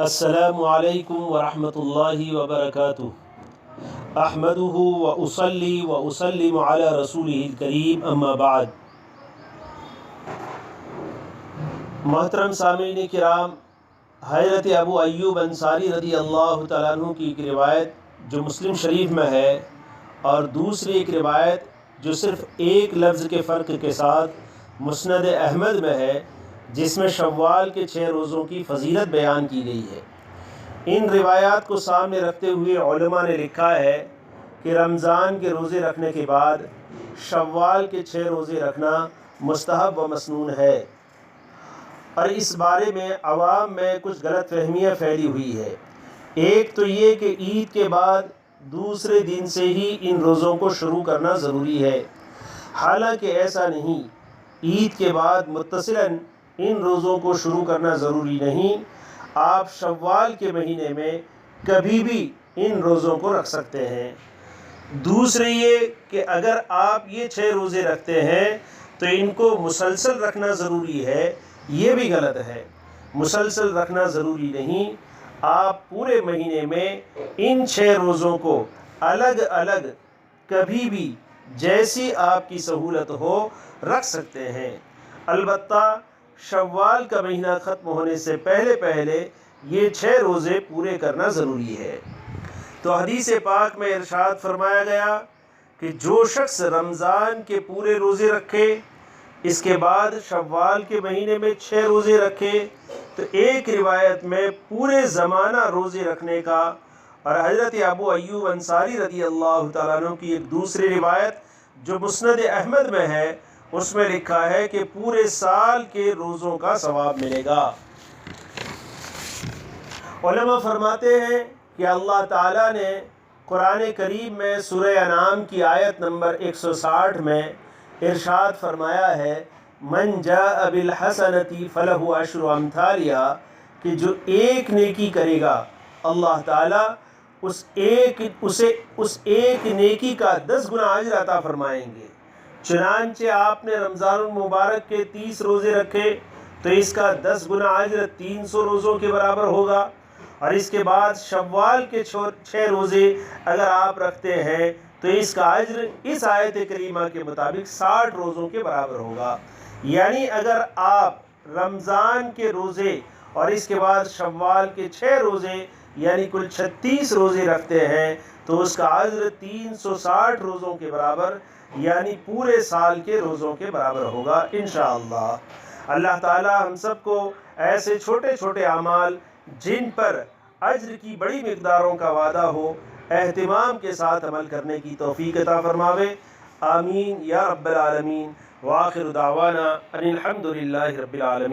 السلام علیکم ورحمۃ اللہ وبرکاتہ۔ احمدہ واصلی واسلم علی رسولہ الکریم، اما بعد۔ محترم سامعین کرام، حضرت ابو ایوب انصاری رضی اللہ تعالیٰ عنہ کی ایک روایت جو مسلم شریف میں ہے، اور دوسری ایک روایت جو صرف ایک لفظ کے فرق کے ساتھ مسند احمد میں ہے، جس میں شوال کے 6 روزوں کی فضیلت بیان کی گئی ہے۔ ان روایات کو سامنے رکھتے ہوئے علماء نے لکھا ہے کہ رمضان کے روزے رکھنے کے بعد شوال کے 6 روزے رکھنا مستحب و مسنون ہے، اور اس بارے میں عوام میں کچھ غلط فہمیاں پھیلی ہوئی ہے۔ ایک تو یہ کہ عید کے بعد دوسرے دن سے ہی ان روزوں کو شروع کرنا ضروری ہے، حالانکہ ایسا نہیں۔ عید کے بعد متصلاً ان روزوں کو شروع کرنا ضروری نہیں، آپ شوال کے مہینے میں کبھی بھی ان روزوں کو رکھ سکتے ہیں۔ دوسرے یہ کہ اگر آپ یہ 6 روزے رکھتے ہیں تو ان کو مسلسل رکھنا ضروری ہے، یہ بھی غلط ہے۔ مسلسل رکھنا ضروری نہیں، آپ پورے مہینے میں ان 6 روزوں کو الگ الگ کبھی بھی جیسی آپ کی سہولت ہو رکھ سکتے ہیں۔ البتہ شوال کا مہینہ ختم ہونے سے پہلے یہ 6 روزے پورے کرنا ضروری ہے۔ تو حدیث پاک میں ارشاد فرمایا گیا کہ جو شخص رمضان کے پورے روزے رکھے، اس کے بعد شوال کے مہینے میں 6 روزے رکھے، تو ایک روایت میں پورے زمانہ روزے رکھنے کا، اور حضرت ابو ایوب انصاری رضی اللہ تعالیٰ عنہ کی ایک دوسری روایت جو مسند احمد میں ہے، اس میں لکھا ہے کہ پورے سال کے روزوں کا ثواب ملے گا۔ علماء فرماتے ہیں کہ اللہ تعالیٰ نے قرآن کریم میں سورہ انعام کی آیت نمبر 160 میں ارشاد فرمایا ہے، من جاء بالحسنۃ فلہ عشر امثالہا، کہ جو ایک نیکی کرے گا اللہ تعالیٰ اس ایک نیکی کا 10 گنا اجر عطا فرمائیں گے۔ چنانچہ آپ نے رمضان المبارک کے 30 روزے رکھے تو اس کا 10 گنا اجر 300 روزوں کے برابر ہوگا، اور اس کے بعد شوال کے 6 روزے اگر آپ رکھتے ہیں تو اس کا اجر اس آیت کریمہ کے مطابق 60 روزوں کے برابر ہوگا۔ یعنی اگر آپ رمضان کے روزے اور اس کے بعد شوال کے 6 روزے یعنی کل 36 روزے رکھتے ہیں تو اس کا اجر 360 روزوں کے برابر یعنی پورے سال کے روزوں کے برابر ہوگا انشاءاللہ۔ اللہ تعالی ہم سب کو ایسے چھوٹے چھوٹے اعمال جن پر اجر کی بڑی مقداروں کا وعدہ ہو، اہتمام کے ساتھ عمل کرنے کی توفیق عطا فرماوے، آمین یا رب العالمین۔ وآخر دعوانا ان الحمد للہ رب العالمین۔